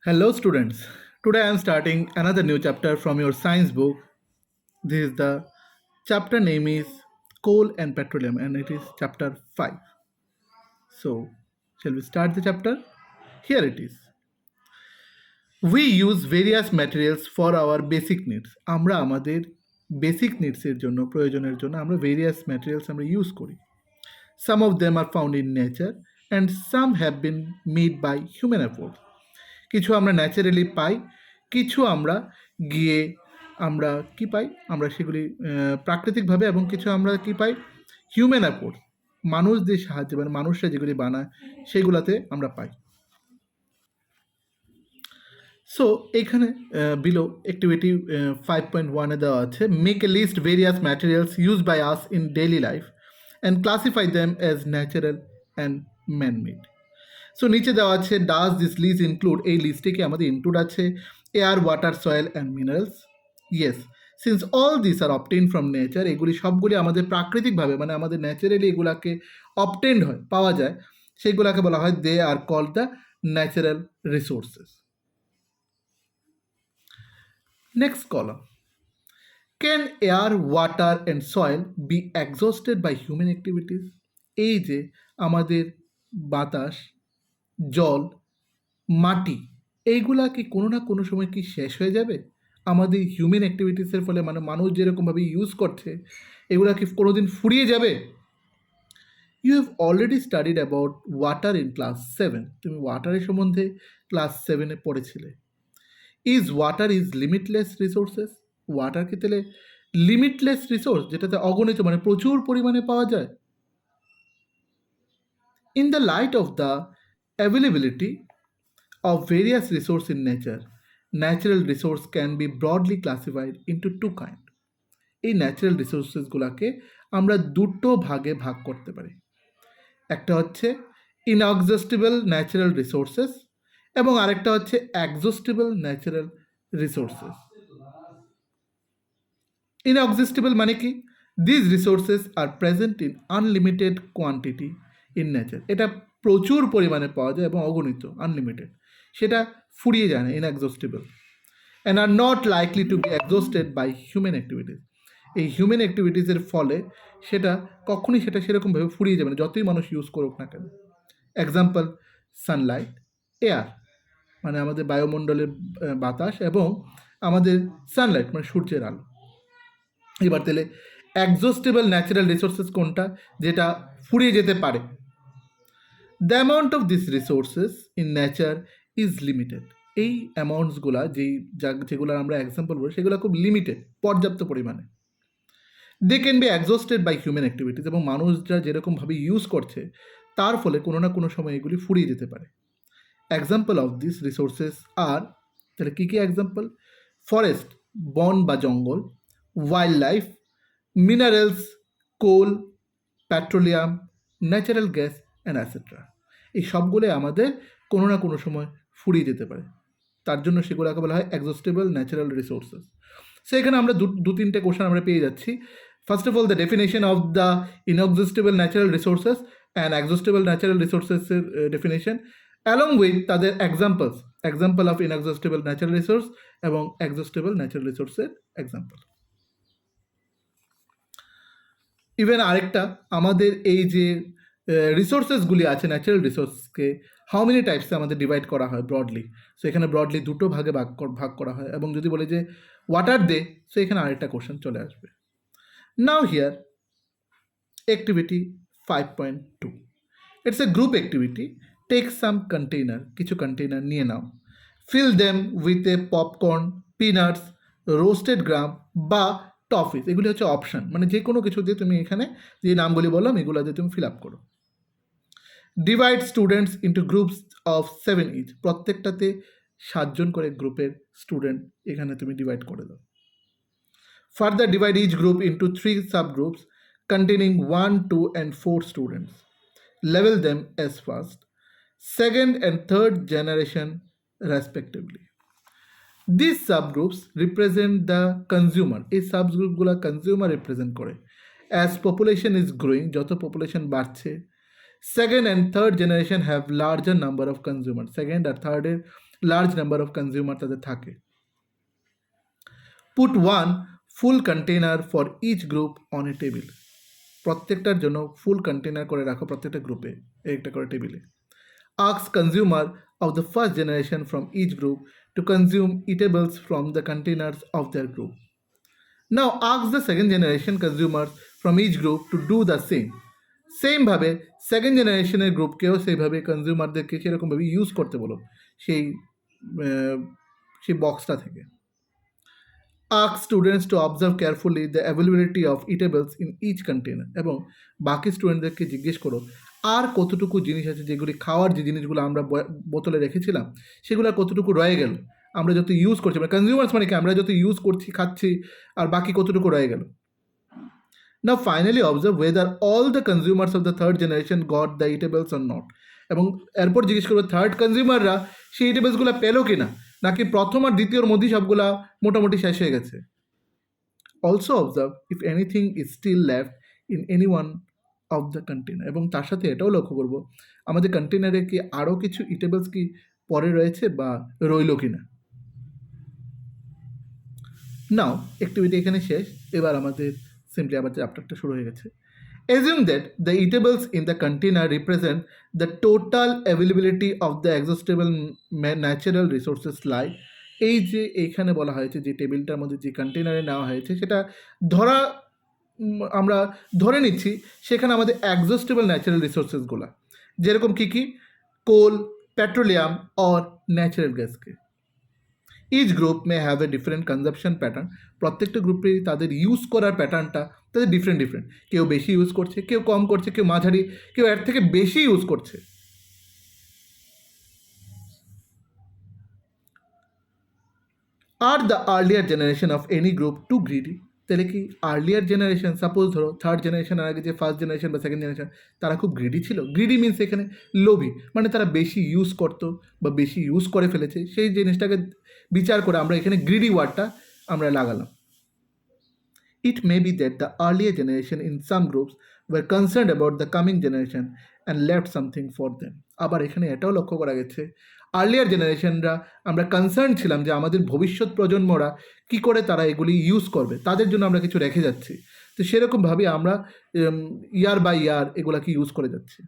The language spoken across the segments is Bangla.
Hello, students. Today I am starting another new chapter from your science book. This is the chapter name is Coal and Petroleum, and it is chapter 5. So, shall we start the chapter? Here it is. We use various materials for our basic needs. আমরা আমাদের বেসিক নিডসের জন্য প্রয়োজনের জন্য আমরা ভেরিয়াস ম্যাটেরিয়ালস আমরা ইউজ করি. Some of them are found in nature and some have been made by human effort. কিছু আমরা ন্যাচারালি পাই, কিছু আমরা গিয়ে আমরা কি পাই, আমরা সেগুলি প্রাকৃতিকভাবে, এবং কিছু আমরা কি পাই হিউম্যান অ্যাফোর্ট, মানুষদের সাহায্যে, মানে মানুষরা যেগুলি বানায় সেগুলাতে আমরা পাই. সো এখানে বিলো অ্যাক্টিভিটি 5.1-এ দেওয়া আছে, make a list various materials use by us in daily life and classify them as natural and manmade. So নিচে দেওয়া আছে, ডাজ দিস লিস্ট ইনক্লুড, এই লিস্টে কি আমাদের ইনক্লুড আছে air, water, soil and minerals? Yes, since all this are obtain from nature, এগুলি সবগুলি আমাদের প্রাকৃতিকভাবে, মানে আমাদের ন্যাচারালি এগুলাকে অবটেন্ড হয়, পাওয়া যায়, সেগুলাকে বলা হয় they are called the natural resources. Next column, can air, water and soil be exhausted by human activities? এই যে আমাদের বাতাস, জল, মাটি, এইগুলা কি কোনো না কোনো সময় কি শেষ হয়ে যাবে আমাদের হিউম্যান অ্যাক্টিভিটিসের ফলে? মানে মানুষ যেরকমভাবে ইউজ করছে, এগুলা কি কোনো দিন ফুরিয়ে যাবে? You have already studied about water in class 7. তুমি ওয়াটারের সম্বন্ধে ক্লাস 7-এ পড়েছিলে. Is water is limitless resources? Water কি তাহলে লিমিটলেস রিসোর্স, যেটাতে অগণিত মানে প্রচুর পরিমাণে পাওয়া যায়? In the light off the availability of various resources in nature, natural resource can be broadly classified into two kind. এই ন্যাচারাল রিসোর্সেসগুলোকে আমরা দুটো ভাগে ভাগ করতে পারি. একটা হচ্ছে ইনএক্সস্টিবল ন্যাচারাল রিসোর্সেস এবং আরেকটা হচ্ছে এক্সস্টিবল ন্যাচারাল রিসোর্সেস. ইনএক্সস্টিবল মানে কি? This resources are present in unlimited quantity in nature. এটা প্রচুর পরিমাণে পাওয়া যায় এবং অগণিত, আনলিমিটেড, সেটা ফুরিয়ে যায় না, inexhaustible, and are not likely to be exhausted by human activities. এই হিউম্যান অ্যাক্টিভিটিসের ফলে সেটা কখনই সেটা সেরকমভাবে ফুরিয়ে যাবে না, যতই মানুষ ইউজ করুক না কেন. এক্সাম্পল, সানলাইট, এয়ার মানে আমাদের বায়ুমণ্ডলের বাতাস, এবং আমাদের সানলাইট মানে সূর্যের আলো. এবার তাহলে এক্সস্টেবল ন্যাচারাল রিসোর্সেস কোনটা, যেটা ফুরিয়ে যেতে পারে? The amount of this resources in nature is limited. এই অ্যামাউন্টসগুলা যেগুলো আমরা এক্সাম্পল বলি সেগুলো খুব লিমিটেড, পর্যাপ্ত পরিমাণে. They can be exhausted by human activities, এবং মানুষরা যেরকমভাবে ইউজ করছে তার ফলে কোনো না কোনো সময় এগুলি ফুরিয়ে যেতে পারে. Example of this resources are, তাহলে কী কী এক্সাম্পল? ফরেস্ট, বন বা জঙ্গল, wildlife, minerals, coal, petroleum, natural gas and etcetera. এই সবগুলো আমাদের কোনো না কোনো সময় ফুরিয়ে যেতে পারে, তার জন্য সেগুলোকে বলা হয় এক্সস্টেবল ন্যাচারাল রিসোর্সেস. সো এখানে আমরা দু তিনটে কোশ্চেন আমরা পেয়ে যাচ্ছি. First of all, the definition of the inexhaustible natural resources and exhaustible natural রিসোর্সেসের ডেফিনেশন, অ্যালং উইথ তাদের example of inexhaustible natural resource এবং এক্সস্টেবল ন্যাচারাল রিসোর্সের এক্সাম্পল. ইভেন আরেকটা, আমাদের এই যে রিসোর্সেসগুলি আছে, ন্যাচারাল রিসোর্সকে হাউ মেনি টাইপসে আমাদের ডিভাইড করা হয় ব্রডলি. সো এখানে ব্রডলি দুটো ভাগে ভাগ করা হয়, এবং যদি বলে যে ওয়াটার দে, সো এখানে আরেকটা কোশ্চেন চলে আসবে. Now here activity 5.2, it's a group activity. Take some container, কিছু কন্টেইনার নিয়ে নাও, fill them with a popcorn, peanuts, roasted gram বা টফিস. এগুলি হচ্ছে অপশান, মানে যে কোনো কিছু দিয়ে তুমি এখানে যে নামগুলি বললাম এগুলো দিয়ে তুমি ফিল আপ করো. Divide students into groups of 7 each. প্রত্যেকটাতে 7জন করে গ্রুপের স্টুডেন্ট এখানে তুমি ডিভাইড করে দাও. Further divide each group into 3 subgroups containing 1, 2 and 4 students. Level them as first, second and third generation respectively. These subgroups represent the consumer. এই সাবগ্রুপগুলো কনজিউমার রিপ্রেজেন্ট করে. অ্যাজ পপুলেশন ইজ গ্রোয়িং, যত পপুলেশন বাড়ছে, second and third generation have larger number of consumer. Second আর থার্ডের লার্জ নাম্বার অফ কনজিউমার তাদের থাকে। Put one full container for each group on a table, প্রত্যেকটার জন্য ফুল কন্টেনার করে রাখো প্রত্যেকটা গ্রুপে একটা করে টেবিলে। Ask consumer of the first generation from each group to consume eatables from the containers of their group. Now ask the second generation consumers from each group to do the same. Same ভাবে সেকেন্ড জেনারেশনের গ্রুপকেও সেইভাবে কনজিউমারদেরকে সেরকমভাবে ইউজ করতে বলো সেই সেই বক্সটা থেকে। Ask students to observe carefully the availability of eatables in each container, এবং বাকি স্টুডেন্টদেরকে জিজ্ঞেস করো আর কতটুকু জিনিস আছে যেগুলি খাওয়ার যে জিনিসগুলো আমরা বোতলে রেখেছিলাম সেগুলো কতটুকু রয়ে গেল, আমরা যত ইউজ করছি, মানে কনজিউমার্স মানে কি আমরা যত ইউজ করছি খাচ্ছি আর বাকি কতটুকু রয়ে গেল। Now finally observe whether all the consumers of the third generation got the eatables or not, এবং এরপর জিজ্ঞেস করবো থার্ড কনজিউমাররা সেই ইটেবলসগুলো পেলো কিনা, নাকি প্রথম আর দ্বিতীয়র মধ্যে সবগুলা মোটামুটি শেষ হয়ে গেছে। Also observe if anything is still left in any one of the container, এবং তার সাথে এটাও লক্ষ্য করবো আমাদের কন্টেনারে কি আরও কিছু ইটেবলস কি পরে রয়েছে বা রইল কিনা। নাও অ্যাক্টিভিটি এখানে শেষ, এবার আমাদের সিম্পলি আবার চ্যাপ্টারটা শুরু হয়ে গেছে। Assume that the eatables in the container represent the total availability of the exhaustible natural resources like, এই যে এইখানে বলা হয়েছে যে টেবিলটার মধ্যে যে কন্টেনারে নেওয়া হয়েছে সেটা ধরা আমরা ধরে নিচ্ছি সেখানে আমাদের এক্সহস্টেবল ন্যাচারাল রিসোর্সেসগুলো যেরকম কী কী, কোল, পেট্রোলিয়াম অর ন্যাচারাল গ্যাসকে। Each group may have a different consumption pattern, প্রত্যেকটা গ্রুপে তাদের ইউজ করার প্যাটার্নটা তাদের ডিফারেন্ট, কেউ বেশি ইউজ করছে, কেউ কম করছে, কেউ মাঝারি, কেউ এর থেকে বেশি ইউজ করছে। Are the earlier generation of any group too greedy, তাহলে কি আর্লিয়ার জেনারেশন, সাপোজ ধরো থার্ড জেনারেশনের আগে যে ফার্স্ট জেনারেশন বা সেকেন্ড জেনারেশন তারা খুব গ্রিডি ছিল। গ্রিডি মিনস এখানে লোভী, মানে তারা বেশি ইউজ করতো বা বেশি ইউজ করে ফেলেছে, সেই জিনিসটাকে বিচার করে আমরা এখানে গ্রিডি ওয়ার্ডটা আমরা লাগালাম। It may be that the earlier generation in some groups were concerned about the coming generation and left something for them. আবার এখানে এটাও লক্ষ্য করা গেছে আর্লিয়ার জেনারেশনরা আমরা কনসার্ন ছিলাম যে আমাদের ভবিষ্যৎ প্রজন্মরা কি করে তারা এগুলি ইউজ করবে, তাদের জন্য আমরা কিছু রেখে যাচ্ছি। তো সেরকমভাবে আমরা ইয়ার বাই ইয়ার এগুলাকে ইউজ করে যাচ্ছি।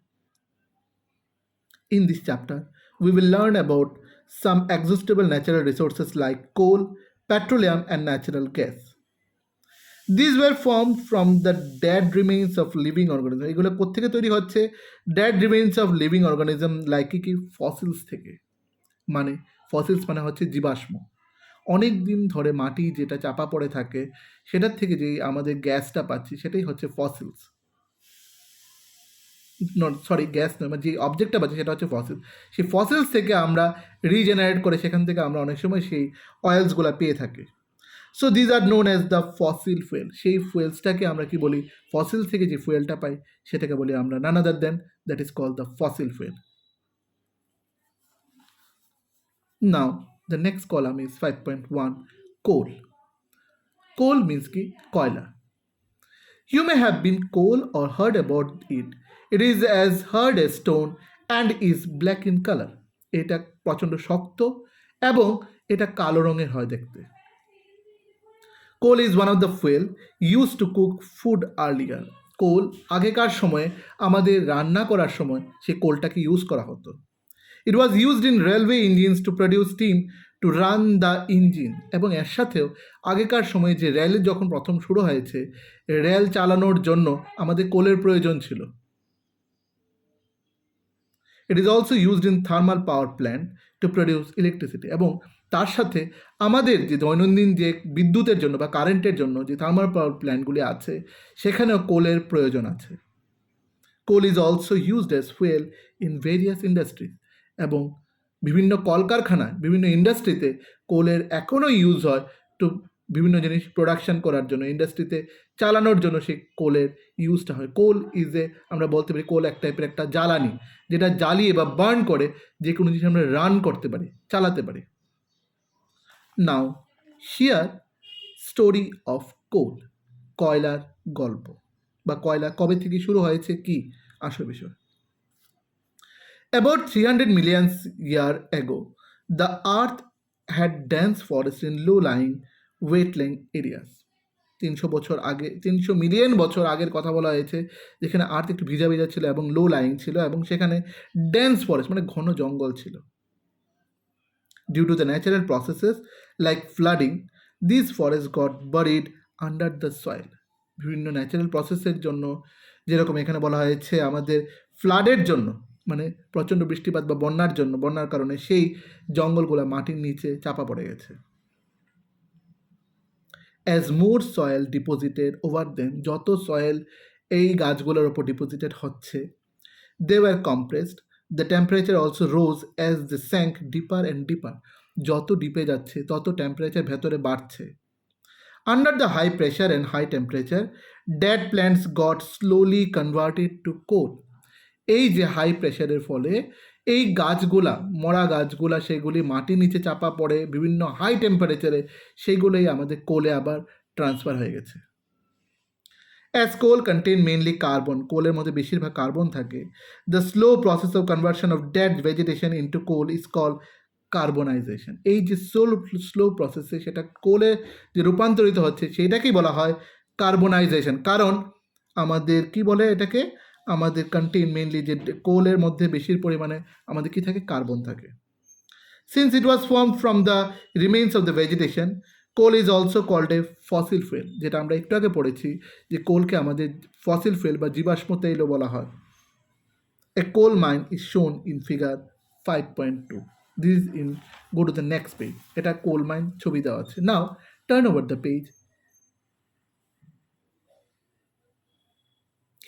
In this chapter, we will learn about some exhaustible natural resources like coal, petroleum and natural gas. These were formed from the dead remains of living organism. এগুলো কোত্থেকে তৈরি হচ্ছে? dead remains of living organism like কি ফসিলস থেকে, মানে ফসিলস মানে হচ্ছে জীবাশ্ম, অনেক দিন ধরে মাটি যেটা চাপা পড়ে থাকে সেটার থেকে যে আমাদের গ্যাসটা পাচ্ছি সেটাই হচ্ছে ফসিলস। সরি গ্যাস নয়, মানে যে অবজেক্টটা পাচ্ছি সেটা হচ্ছে ফসিল। সেই ফসিলস থেকে আমরা রিজেনারেট করে সেখান থেকে আমরা অনেক সময় সেই অয়েলসগুলো পেয়ে থাকি। So these are known as the fossil fuel. সেই ফুয়েলসটাকে আমরা কি বলি? ফসিল থেকে যে ফুয়েলটা পাই সেটাকে বলি আমরা none other than that is called the fossil fuel. Now the next column is 5.1 coal. Coal means কি? কয়লা। You may have been coal or heard about it. It is as hard as stone and is black in color. এটা প্রচণ্ড শক্ত এবং এটা কালো রঙের হয় দেখতে। Coal is one of the fuel use to cook food earlier. Coal আগেকার সময়ে আমাদের রান্না করার সময় সেই কোলটাকে ইউজ করা হতো। It was used in railway engines to produce steam to run the engine, এবং এর সাথেও আগেকার সময়ে যে রেল যখন প্রথম শুরু হয়েছে রেল চালানোর জন্য আমাদের কোলের প্রয়োজন ছিল। It is also used in thermal power plant to produce electricity, এবং তার সাথে আমাদের যে দৈনন্দিন যে বিদ্যুতের জন্য বা কারেন্টের জন্য যে থার্মাল পাওয়ার প্ল্যান্টগুলি আছে সেখানেও কোলের প্রয়োজন আছে। Coal is also used as fuel in various industries, এবং বিভিন্ন কলকারখানায় বিভিন্ন ইন্ডাস্ট্রিতে কোলের এখনও ইউজ হয় টু বিভিন্ন জিনিস প্রোডাকশন করার জন্য, ইন্ডাস্ট্রিতে চালানোর জন্য সেই কোলের ইউজটা হয়। কোল ইজ এ, আমরা বলতে পারি কোল এক টাইপের একটা জ্বালানি যেটা জ্বালিয়ে বা বার্ন করে যে কোনো জিনিস আমরা রান করতে পারি, চালাতে পারি। নাও হিয়ার স্টোরি অফ কোল, কয়লার গল্প বা কয়লা কবে থেকে শুরু হয়েছে কি আসল বিষয়। About 300 million years ago, The earth had dense forests in low-lying wetland areas. 300 বছর আগের কথা বলা হয়েছে, যেখানে আর্থ একটু ভিজা ভিজা ছিল এবং লো লাইং ছিল এবং সেখানে ডেন্স ফরেস্ট মানে ঘন জঙ্গল ছিল। Due to the natural processes like flooding, this forest got buried under the soil. বিভিন্ন ন্যাচারাল প্রসেসের জন্য, যেরকম এখানে বলা হয়েছে আমাদের ফ্লাডের জন্য, মানে প্রচণ্ড বৃষ্টিপাত বা বন্যার জন্য, বন্যার কারণে সেই জঙ্গলগুলো মাটির নিচে চাপা পড়ে গেছে। As more soil deposited over them, যত সয়েল এই গাছগুলোর ওপর ডিপোজিটেড হচ্ছে, they were compressed, the temperature also rose as the sank deeper and deeper, যত ডিপে যাচ্ছে তত টেম্পারেচার ভেতরে বাড়ছে। Under the high pressure and high temperature, dead plants got slowly converted to coal. এই যে হাই প্রেশারের ফলে এই গাছগুলা, মরা গাছগুলা, সেগুলি মাটির নিচে চাপা পড়ে বিভিন্ন হাই টেম্পারেচারে, সেইগুলোই আমাদের কোলে আবার ট্রান্সফার হয়ে গেছে। As coal contain mainly carbon, কোলের মধ্যে বেশিরভাগ কার্বন থাকে, the slow process of conversion of dead vegetation into coal is call carbonisation. এই যে স্লো প্রসেসে সেটা কোলে যে রূপান্তরিত হচ্ছে সেটাকেই বলা হয় কার্বনাইজেশন। কারণ আমাদের কি বলে এটাকে, আমাদের কন্টেন মেনলি যে কোলের মধ্যে বেশির পরিমাণে আমাদের কি থাকে, কার্বন থাকে। Since it was form from the remains of the vegetation, coal is also called a fossil fuel. যেটা আমরা একটু আগে পড়েছি যে কোলকে আমাদের ফসিল ফুয়েল বা জীবাশ্ম তৈলও বলা হয়। A coal mine is shown in figure 5.2. This in, go to the next page. এটা কোল মাইন ছবি দেওয়া আছে। Now turn over the page.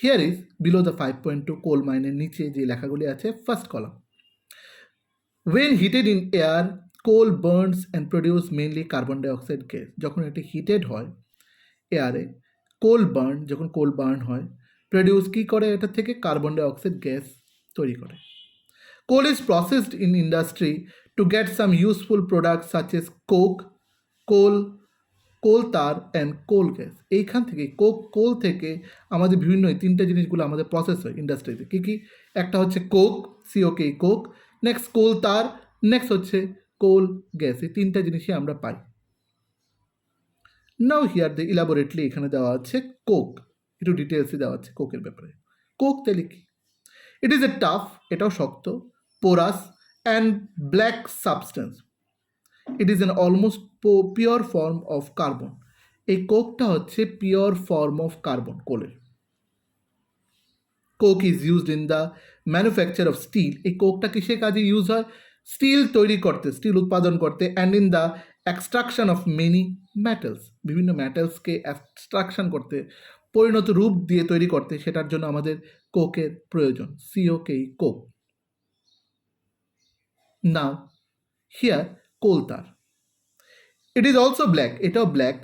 Here is below the 5.2 coal মাইনের নিচে যে লেখাগুলি আছে, first column. When heated in air, coal burns and produce mainly carbon dioxide gas. যখন এটি হিটেড হয় এয়ারে, কোল বার্ন, যখন কোল বার্ন হয়, প্রডিউস কী করে, এটা থেকে কার্বন ডাইঅক্সাইড গ্যাস তৈরি করে। Coal is processed in industry to get some useful product such as coke, coal, coal tar and coal gas. এইখান থেকে কোল থেকে আমাদের বিভিন্ন এই তিনটে জিনিসগুলো আমাদের প্রসেস হয় ইন্ডাস্ট্রিতে। কী কী? একটা হচ্ছে কোক, সিওকে কোক, নেক্সট কোল তার, নেক্সট হচ্ছে কোল গ্যাস। এই তিনটা জিনিসই আমরা পাই। নাও হিয়ার দ্য ইলাবোরেটলি এখানে দেওয়া আছে কোক, একটু ডিটেলসে দেওয়া আছে কোকের ব্যাপারে। কোক তাহলে কি? ইট ইজ এ টাফ, এটাও শক্ত, porous and black substance. It is an almost pure form of carbon. এই কোকটা হচ্ছে পিওর ফর্ম অফ কার্বন, কোলের। Coke is used in the manufacture of steel. এই কোকটা কিসের কাজে ইউজ হয়? স্টিল তৈরি করতে, স্টিল উৎপাদন করতে, and in the extraction of many metals, বিভিন্ন মেটালসকে এক্সট্রাকশন করতে, পরিণত রূপ দিয়ে তৈরি করতে, সেটার জন্য আমাদের কোকের প্রয়োজন। সিওকে কোক। নাও হিয়ার কোল তার। ইট ইজ অলসো ব্ল্যাক, এটাও ব্ল্যাক,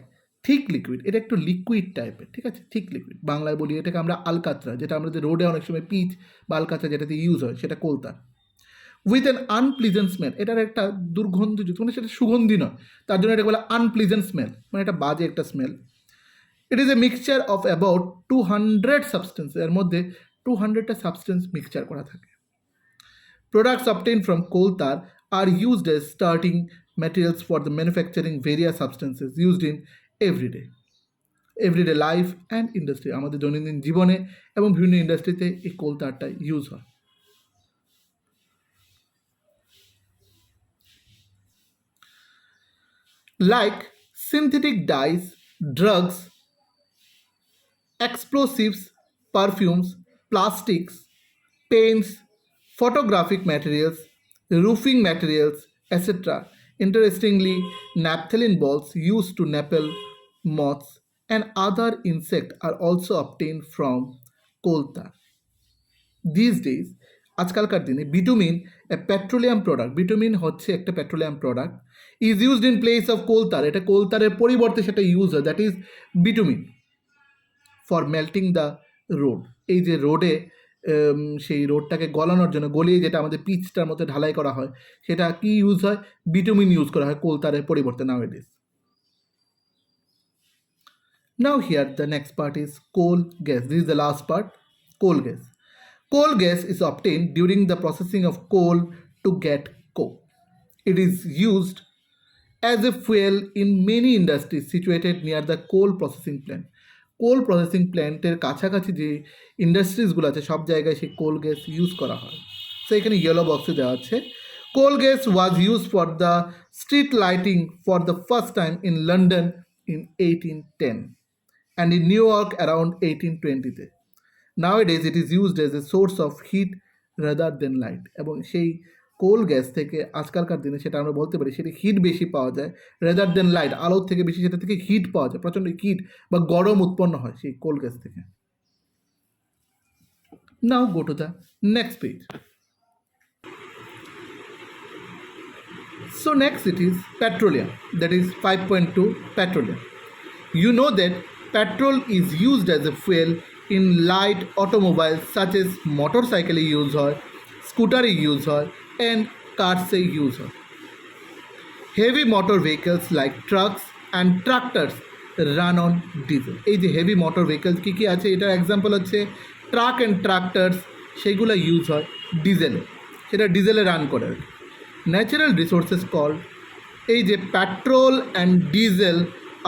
থিক লিকুইড, এটা একটু লিকুইড টাইপের, ঠিক আছে, থিক লিকুইড। বাংলায় বলি এটাকে আমরা আলকাতরা, যেটা আমাদের রোডে অনেক সময় পিচ বা আলকাতরা যেটাতে ইউজ হয়, সেটা কোলতার। উইথ অ্যান আনপ্লিজেন্ট স্মেল, এটার একটা দুর্গন্ধযুক্ত, মানে সেটা সুগন্ধি নয়, তার জন্য এটাকে বলে আনপ্লিজেন্ট স্মেল, মানে এটা বাজে একটা smell. It is a mixture of about 200 substance, এর মধ্যে 200টা সাবস্টেন্স মিক্সচার করা থাকে। Products obtained from coal tar are used as starting materials for the manufacturing various substances used in everyday life and industry. আমাদের দৈনন্দিন জীবনে এবং বিভিন্ন ইন্ডাস্ট্রিতে এই কোল তারটা ইউজ হয়। Like synthetic dyes, drugs, explosives, perfumes, plastics, paints, photographic materials, roofing materials, etc. Interestingly, naphthalene balls used to napple moths and other insects are also obtained from coal tar. These days, আজকালকার দিনে bitumen a petroleum product, bitumen হচ্ছে একটা petroleum product, is used in place of coal tar, এটা কোল তারের পরিবর্তে সেটা ইউজ হয়, that is bitumen, for melting the road. এই যে রোডে সেই রোডটাকে গলানোর জন্য, গলিয়ে যেটা আমাদের পিচটার মধ্যে ঢালাই করা হয়, সেটা কি ইউজ হয়? বিটুমিন ইউজ করা হয় কোল তারের পরিবর্তে now it is. Now here the next part is coal gas. This is the last part, coal gas. Coal gas is obtained during the processing of coal to get coke. It is used as a fuel in many industries situated near the coal processing plant. Coal processing প্ল্যান্টের কাছাকাছি যে ইন্ডাস্ট্রিজগুলো আছে সব জায়গায় সেই কোল গ্যাস ইউজ করা হয়। সো এখানে ইয়েলো বক্সে দেওয়া আছে coal gas was use for the street lighting for the first time in London in 1810 and in New York around 1820-তে। Nowadays it is used as a source of heat rather than light, এবং সেই কোল গ্যাস থেকে আজকালকার দিনে সেটা আমরা বলতে পারি সেটা হিট বেশি পাওয়া যায় রেদার দেন লাইট, আলোর থেকে বেশি সেটা থেকে হিট পাওয়া যায়, প্রচণ্ড হিট বা গরম উৎপন্ন হয় সেই কোল গ্যাস থেকে। Now go to the next page. So next it is petroleum, that is 5.2 petroleum. You know that petrol is used as a fuel in light automobiles such as motorcycle use হয়, স্কুটার ইউজ হয় and cars use হয়। Heavy motor vehicles like trucks and tractors run on diesel। এই যে হেভি মোটর ভেহিকলস কী কী আছে এটার এক্সাম্পল হচ্ছে ট্রাক অ্যান্ড ট্রাক্টার্স, সেগুলো ইউজ হয় ডিজেলে, সেটা ডিজেলে রান করে। ন্যাচারাল রিসোর্সেস কল, এই যে petrol and diesel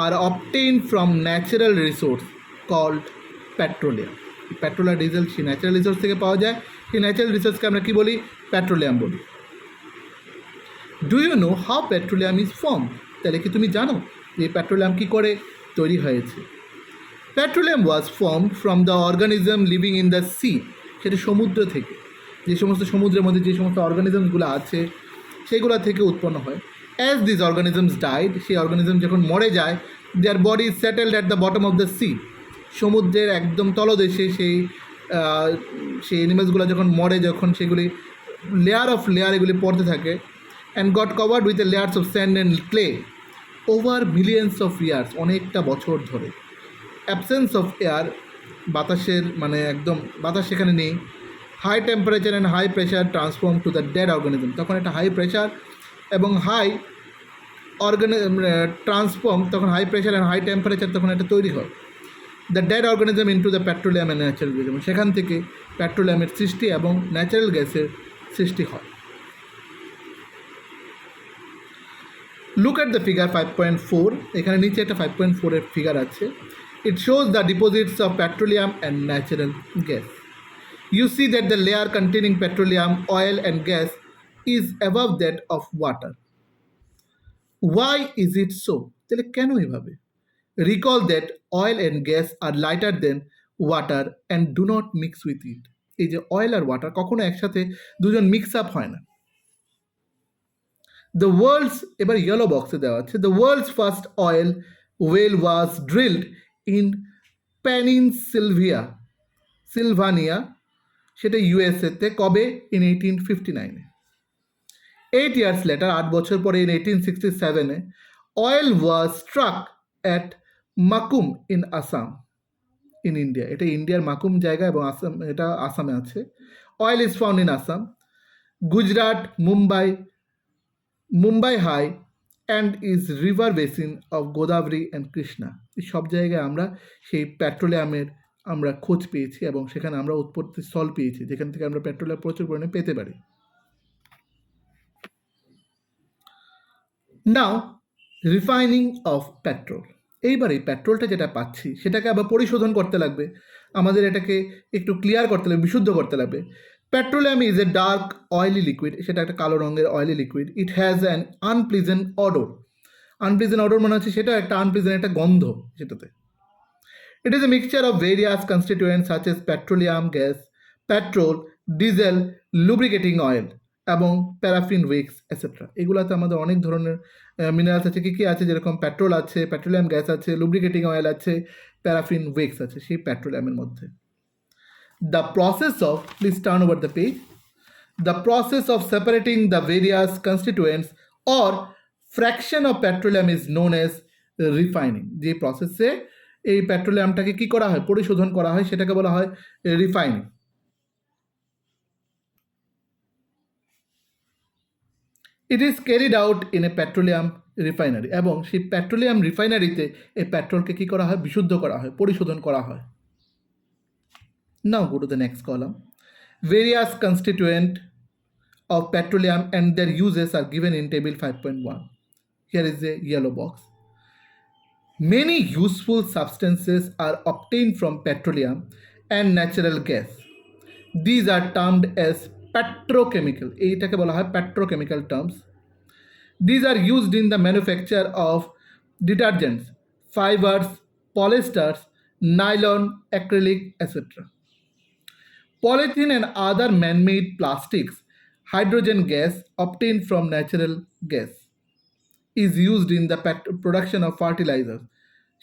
are obtain from natural resource called petroleum. Petrol আর ডিজেল সেই ন্যাচারাল রিসোর্স থেকে পাওয়া যায়, সেই ন্যাচারাল রিসোর্সকে আমরা কী বলি? পেট্রোলিয়াম বলি। Do you know how petroleum is form? তাহলে কি তুমি জানো যে পেট্রোলিয়াম কী করে তৈরি হয়েছে? Petroleum was form from the organism living in the sea, সেটা সমুদ্র থেকে, যে সমস্ত সমুদ্রের মধ্যে যে সমস্ত অর্গানিজমসগুলো আছে সেগুলো থেকে উৎপন্ন হয়। অ্যাজ দিস অর্গানিজমস ডাইড, সেই অর্গানিজম যখন মরে যায়, দেয়ার body settled at the bottom of the sea, সমুদ্রের একদম তলদেশে সেই অ্যানিমেলসগুলো যখন মরে, যখন সেগুলি লেয়ার অফ লেয়ার এগুলি পড়তে থাকে, and got covered with a layers of sand and clay over millions of years, অনেকটা বছর ধরে। অ্যাবসেন্স অফ এয়ার, বাতাসের মানে একদম বাতাস সেখানে নেই। High temperature and high pressure transform to the dead organism, তখন একটা হাই প্রেশার এবং হাই ট্রান্সফর্ম, তখন high pressure and high temperature তখন এটা তৈরি হয়। The dead organism into the petroleum and natural gas, এবং সেখান থেকে পেট্রোলিয়ামের সৃষ্টি এবং ন্যাচারাল গ্যাসের সৃষ্টি হয়। লুক অ্যাট দ্য ফিগার 5.4, এখানে নিচে একটা 5.4 এর ফিগার আছে। It shows the deposits of petroleum and natural gas. You see that the layer containing petroleum, oil and gas is above that of water. Why is it so? তাহলে কেন এভাবে? Recall that oil and gas are lighter than water and do not mix with it. এই যে অয়েল আর ওয়াটার কখনো একসাথে দুজন মিক্স আপ হয় না। The world's, এবার ইয়েলো বক্সে দেওয়া আছে, the world's first oil well was drilled in Pennsylvania, সেটা ইউএসএতে, কবে? ইন 1859। 8 years later, 8 বছর পরে, in 1867, oil was struck at Makum in Assam in India. এটা ইন্ডিয়ার মাকুম জায়গা এবং আসাম, এটা আসামে আছে। Oil is found in Assam, Gujarat, Mumbai High and is river basin of Godavari and Krishna. এই সব জায়গায় আমরা সেই পেট্রোলিয়ামের আমরা খোঁজ পেয়েছি এবং সেখানে আমরা উৎপত্তি স্থল পেয়েছি যেখান থেকে আমরা পেট্রোলিয়াম প্রচুর পরিমাণে পেতে পারি। নাও রিফাইনিং অফ পেট্রোল, এইবার এই পেট্রোলটা যেটা পাচ্ছি সেটাকে আবার পরিশোধন করতে লাগবে, আমাদের এটাকে একটু ক্লিয়ার করতে লাগবে, বিশুদ্ধ করতে লাগবে। Petroleum is a dark oily liquid, সেটা একটা কালো রঙের oily liquid. It has an unpleasant odour, unpleasant odour মানে হচ্ছে সেটা একটা আনপ্লিজেন্ট একটা গন্ধ সেটাতে। It is a mixture of various constituents such as petroleum gas, petrol, diesel, lubricating oil এবং প্যারাফিন ওয়েক্স এটসেট্রা। এগুলোতে আমাদের অনেক ধরনের মিনারেলস আছে, কী কী আছে? যেরকম পেট্রোল আছে, পেট্রোলিয়াম গ্যাস আছে, লুব্রিকেটিং অয়েল আছে, প্যারাফিন ওয়েক্স আছে সেই পেট্রোলিয়ামের মধ্যে। The process of, please turn over the page, the process of separating the various constituents or fraction of petroleum is known as refining. যে প্রসেসে এই পেট্রোলিয়ামটাকে কী করা হয়? পরিশোধন করা হয়, সেটাকে বলা হয় refining. It is carried out in a petroleum refinery, এবং সেই পেট্রোলিয়াম রিফাইনারিতে এই পেট্রোলকে কী করা হয়? বিশুদ্ধ করা হয়, পরিশোধন করা হয়। Now go to the next column, various constituent of petroleum and their uses are given in table 5.1. Here is a yellow box. Many useful substances are obtained from petroleum and natural gas. These are termed as petrochemical. এইটাকে বলা হয় petrochemical terms. These are used in the manufacture of detergents, fibers, polyesters, nylon, acrylic, etc. Polythene and other man-made plastics, hydrogen gas obtained from natural gas is used in the production of fertilizers.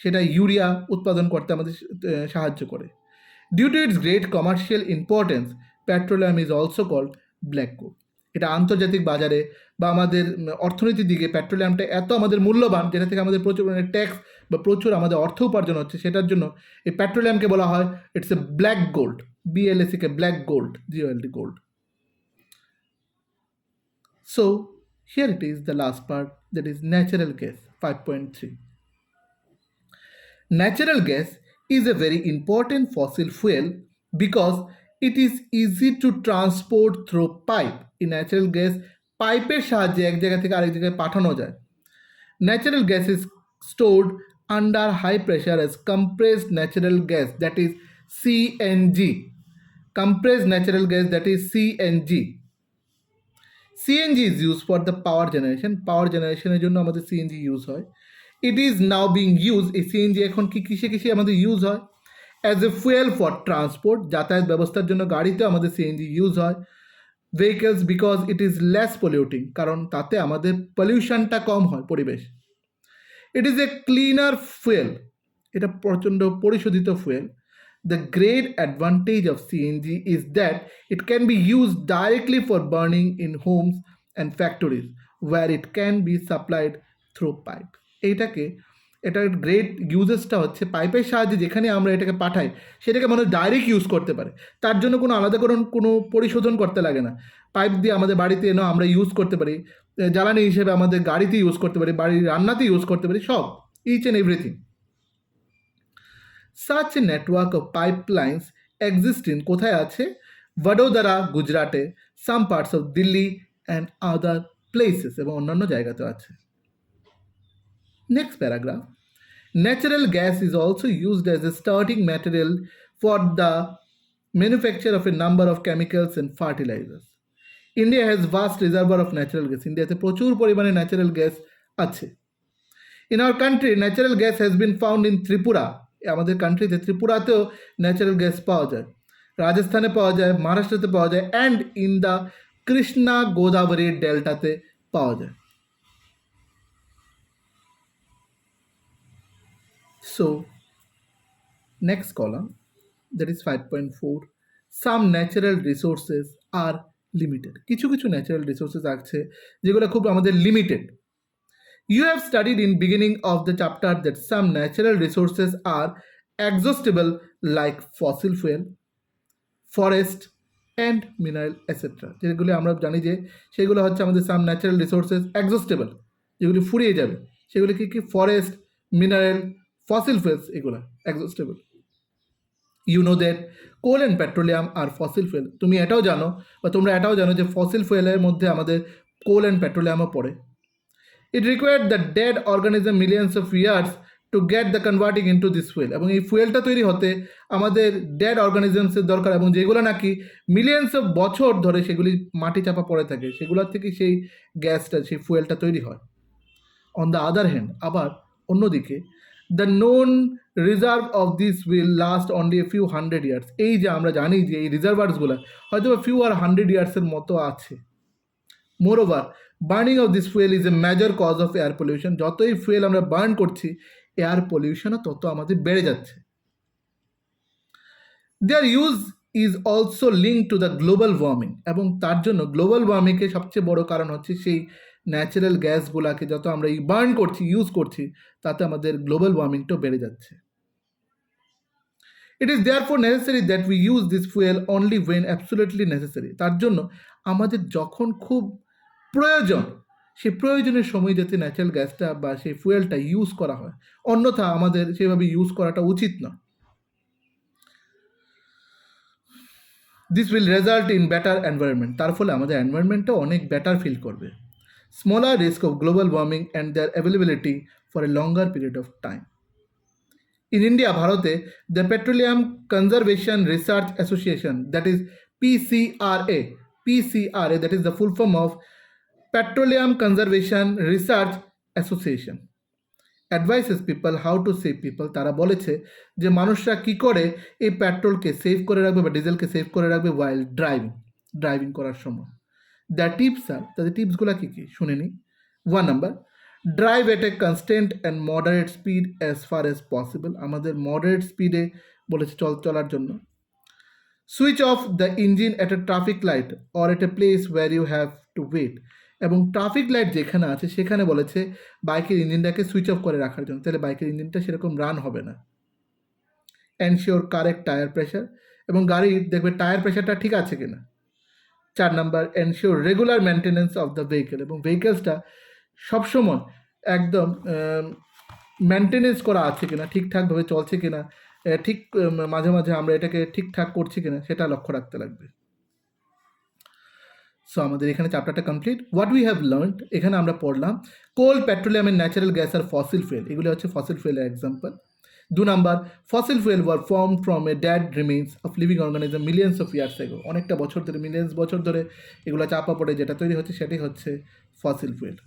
সেটা ইউরিয়া উৎপাদন করতে আমাদের সাহায্য করে। Due to its great commercial importance, petroleum is also called black gold. এটা আন্তর্জাতিক বাজারে বা আমাদের অর্থনীতির দিকে পেট্রোলিয়ামটা এত আমাদের মূল্যবান, যেটা থেকে আমাদের প্রচুর পরিমাণে ট্যাক্স বা প্রচুর আমাদের অর্থ উপার্জন হচ্ছে, সেটার জন্য এই পেট্রোলিয়ামকে বলা হয় it's a black gold, BLACK, black gold, GOLD, gold. So here it is, the last part, that is natural gas, 5.3. Natural gas is a very important fossil fuel because it is easy to transport through pipe. In natural gas, পাইপের সাহায্যে এক জায়গা থেকে আরেক জায়গায় পাঠানো যায়। Natural gas is stored under high pressure as compressed natural gas, that is CNG. Compressed natural gas, that is CNG. CNG is used for the power generation. Power generation এর জন্য আমাদের CNG ইউজ হয়। It is now being used, এই CNG এখন কিসে কিসে আমাদের ইউজ হয়? As a fuel for transport, যাতায়াত ব্যবস্থার জন্য গাড়িতে আমাদের CNG ইউজ হয়। Vehicles, because it is less polluting, কারণ তাতে আমাদের পলিউশনটা কম হয় পরিবেশ। It is a cleaner fuel, এটা প্রচণ্ড পরিশোধিত fuel. The great advantage of CNG is that it can be used directly for burning in homes and factories where it can be supplied through pipe. এটার গ্রেট ইউজেসটা হচ্ছে পাইপের সাহায্যে যেখানে আমরা এটাকে পাঠাই সেটাকে মানুষ ডাইরেক্ট ইউজ করতে পারে, তার জন্য কোনো আলাদা কোনো পরিশোধন করতে লাগে না। পাইপ দিয়ে আমাদের বাড়িতে এনে আমরা ইউজ করতে পারি, জ্বালানি হিসেবে আমাদের গাড়িতে ইউজ করতে পারি, বাড়ির রান্নাতে ইউজ করতে পারি, সব, each and everything. Such a network of pipelines exist in কোথায় আছে? Vadodara, গুজরাটে, some parts of Delhi and other places, এবং অন্যান্য জায়গাতেও আছে। Next paragraph. Natural gas is also used as a starting material for the manufacture of a number of chemicals and fertilizers. India has vast reservoir of natural gas. ইন্ডিয়াতে প্রচুর পরিমাণে ন্যাচারাল গ্যাস আছে। In our country, natural gas has been found in Tripura. আমাদের কান্ট্রিতে ত্রিপুরাতেও ন্যাচারাল গ্যাস পাওয়া যায়, রাজস্থানে পাওয়া যায়, মহারাষ্ট্রতে পাওয়া যায়, and in the Krishna Godavari ডেল্টাতে পাওয়া যায়। So next column, that is 5.4. Some natural resources are limited. কিছু কিছু ন্যাচারাল রিসোর্সেস আছে যেগুলো খুব আমাদের limited. You have studied in beginning of the chapter that some natural resources are exhaustible like fossil fuel, forest and mineral etc. যেগুলো আমরা জানি যে সেগুলো হচ্ছে আমাদের some natural resources exhaustible, যেগুলি ফুরিয়ে যাবে, সেগুলি কি? ফরেস্ট, মিনারেল, ফসিল ফুয়েলস, এগুলো exhaustible. You know that coal and petroleum are fossil fuel. তুমি এটাও জানো বা তোমরা এটাও জানো যে ফসিল ফুয়েলের মধ্যে আমাদের কোল অ্যান্ড পেট্রোলিয়ামও পড়ে। It required the dead organism millions of years to get the converting into this fuel. এবং এই ফুয়েলটা তৈরি হতে আমাদের ডেড অর্গানিজমসের দরকার, এবং যেগুলো নাকি মিলিয়ন্স অফ বছর ধরে সেগুলি মাটি চাপা পড়ে থাকে, সেগুলোর থেকে সেই গ্যাসটা, সেই ফুয়েলটা তৈরি হয়। অন দ্য আদার হ্যান্ড, আবার অন্যদিকে, the known reserve of this will last only a few hundred years. এই যে আমরা জানি যে এই রিজার্ভার্সগুলো হয়তো ফিউ আর হান্ড্রেড ইয়ার্সের মতো আছে। Moreover, burning of this fuel is a major cause of air pollution. যতই ফুয়েল আমরা বার্ন করছি, এয়ার পলিউশনও তত আমাদের বেড়ে যাচ্ছে। Their use is also linked to the global warming, এবং তার জন্য গ্লোবাল ওয়ার্মিংয়ের সবচেয়ে বড় কারণ হচ্ছে সেই ন্যাচারাল গ্যাসগুলোকে যত আমরা বার্ন করছি, ইউজ করছি, তাতে আমাদের গ্লোবাল ওয়ার্মিংটাও বেড়ে যাচ্ছে। It is therefore necessary that we use this fuel only when absolutely necessary. তার জন্য আমাদের যখন খুব প্রয়োজন, সেই প্রয়োজনের সময় যাতে ন্যাচারাল গ্যাসটা বা সেই ফুয়েলটা ইউজ করা হয়, অন্যথা আমাদের সেভাবে ইউজ করাটা উচিত না। This will result in better environment, তার ফলে আমাদের এনভায়রনমেন্টটা অনেক বেটার ফিল করবে। Smaller risk of global warming and their availability for a longer period of time. In India, ভারতে the Petroleum Conservation Research Association, that is PCRA, that is the full form of Petroleum Conservation Research Association, advises people how to save people. তারা বলেছে যে মানুষরা কি করে এই পেট্রোলকে সেভ করে রাখবে বা ডিজেলকে সেভ করে রাখবে while ড্রাইভিং করার সময়। দ্য টিপস আর, তাদের টিপসগুলো কী কী শুনে নিই। 1 number, drive at a constant and moderate speed as far as possible, আমাদের মডারেট স্পিডে বলেছে চলার জন্য। Switch off the engine at a traffic light or at a place where you have to wait, এবং ট্রাফিক লাইট যেখানে আছে সেখানে বলেছে বাইকের ইঞ্জিনটাকে সুইচ অফ করে রাখার জন্য, তাহলে বাইকের ইঞ্জিনটা সেরকম রান হবে না। এনশিওর কারেক্ট টায়ার প্রেশার, এবং গাড়ির দেখবে টায়ার প্রেশারটা ঠিক আছে কিনা। 4 number, ensure regular maintenance of the vehicle, এবং ভেহিকেলসটা সবসময় একদম মেনটেনেন্স করা আছে কিনা, ঠিকঠাকভাবে চলছে কিনা, ঠিক মাঝে মাঝে আমরা এটাকে ঠিকঠাক করছি কিনা সেটা লক্ষ্য রাখতে লাগবে। সো আমাদের এখানে চ্যাপ্টারটা complete. What we have learned, এখানে আমরা পড়লাম coal, petroleum and natural gas আর ফসিল ফুয়েল, এগুলো হচ্ছে ফসিল ফুয়েলের example. 2 number, fossil fuel were form from a dead remains of living organism millions of years ago, অনেকটা বছর ধরে, মিলিয়ন্স বছর ধরে এগুলো চাপা পড়ে যেটা তৈরি হচ্ছে সেটাই হচ্ছে fossil fuel.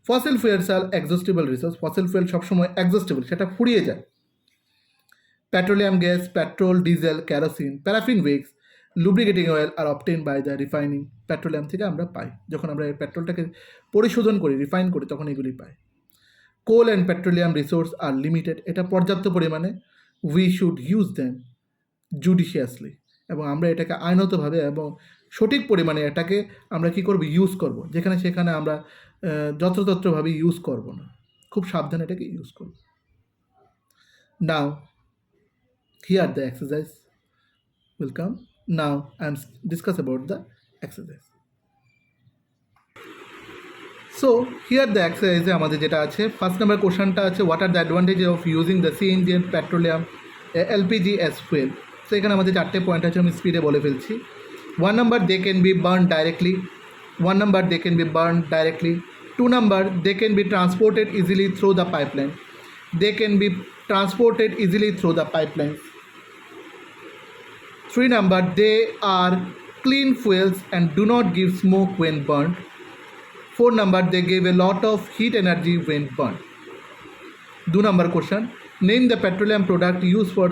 Fossil fuels are exhaustible resource, fossil fuel সবসময় এক্সস্টিবল, সেটা ফুরিয়ে যায়। Petroleum gas, petrol, diesel, kerosene, paraffin wax, lubricating oil are obtain by the refining, petroleum থেকে আমরা পাই, যখন আমরা এই পেট্রোলটাকে পরিশোধন করি, রিফাইন করি, তখন এগুলি পাই। Coal and petroleum resource are limited, এটা পর্যাপ্ত পরিমাণে, we should use them judiciously, এবং আমরা এটাকে আইনতভাবে এবং সঠিক পরিমাণে এটাকে আমরা কী করব, ইউজ করব, যেখানে সেখানে আমরা যত্রতত্রভাবে ইউজ করব না, খুব সাবধানে এটাকে ইউজ করব। নাও here the exercise will come. Now I am discuss about the exercise. So here the exercise আমাদের যেটা আছে, ফার্স্ট নাম্বার কোশ্চেনটা আছে what are the advantages of using the CNG and petroleum LPG as fuel. So এখানে আমাদের 4টে পয়েন্ট আছে, আমি স্পিডে বলে ফেলছি। 1 number, they can be burned directly. 1 number, they can be burned directly. 2 number, they can be transported easily through the pipeline. They can be transported easily through the pipelines. 3 number, they are clean fuels and do not give smoke when burned. 4 number, they give a lot of heat energy when burned. 2 number question, name the petroleum product used for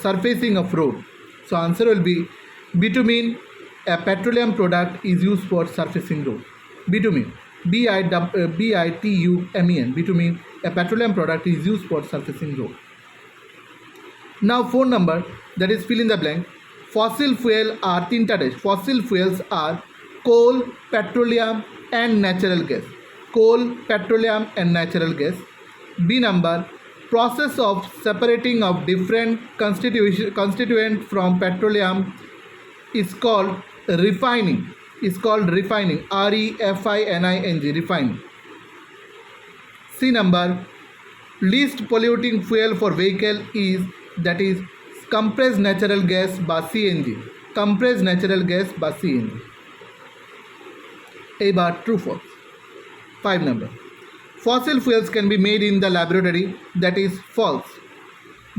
surfacing of road. So answer will be bitumen. A petroleum product is used for surfacing road. Bitumen, bitumen, bitumen, a petroleum product is used for surfacing road. Now 4 number, that is fill in the blank. Fossil fuel are 3টা দেশ, fossil fuels are coal, petroleum and natural gas. Coal, petroleum and natural gas. B number, process of separating of different constituent from petroleum is called refining. Refining, REFINING, refining. C number, least polluting fuel for vehicle is, that is compressed natural gas বা CNG, compressed natural gas বা CNG. এবার true false. 5 number, fossil fuels can be made in the laboratory, that is false.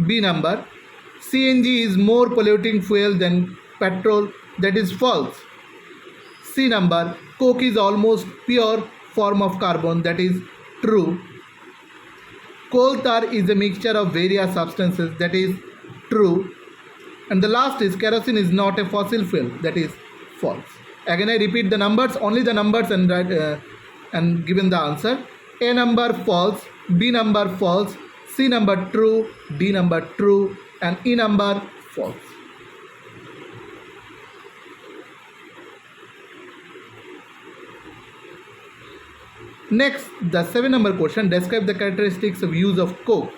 B number, CNG is more polluting fuel than petrol, that is false. C number, coke is almost pure form of carbon, that is true. Coal tar is a mixture of various substances, that is true. And the last is kerosene is not a fossil fuel, that is false. Again I repeat the numbers, only the numbers, and write and given the answer. A number false, B number false, C number true, D number true, and E number false. Next, the 7 number question, describe the characteristics of use of coke.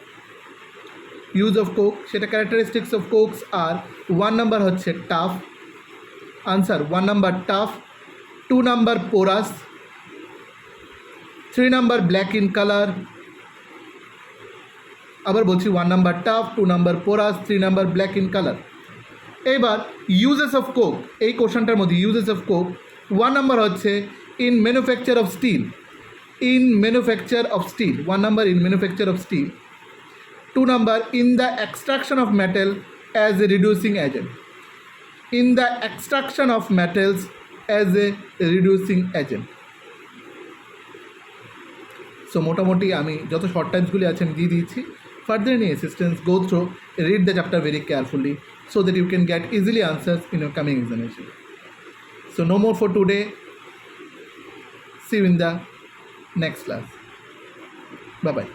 Use of coke, সেটা characteristics of cokes are 1 number হচ্ছে tough, answer 1 number tough, 2 number porous, 3 number black in color, আবার বলছি 1 number tough, 2 number porous, 3 number black in color. এবার ইউজেস অফ কোক, এই কোশ্চেনটার মধ্যে ইউজেস অফ কোক 1 নাম্বার হচ্ছে in manufacture of steel, in manufacture of steel, 1 number in manufacture of steel. 2 number in the extraction of metal as a reducing agent, in the extraction of metals as a reducing agent. So মোটামুটি আমি যত শর্ট টাইমসগুলি আছে আমি দিয়ে দিয়েছি। Further any assistance, go through, read the chapter very carefully so that you can get easily answers in your coming examination. So no more for today. See you in the next class. Bye bye.